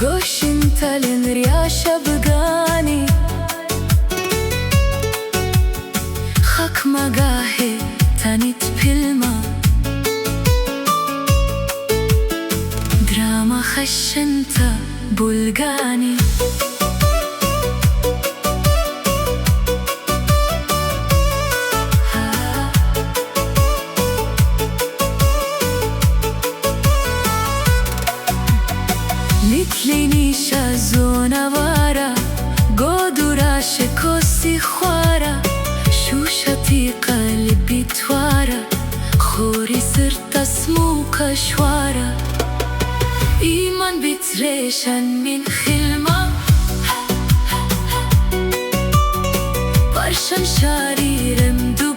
قوش انت لنرياشة بقاني خاك مقاهي تانيت بلما دراما خشنت بلقاني لتليني شازونا وارا قدورا شكوسي خوارا شو شتي قلبي توارا خوري صرت اسموك شوارا إيمان بتريشن من خلمة برشن شارير مدو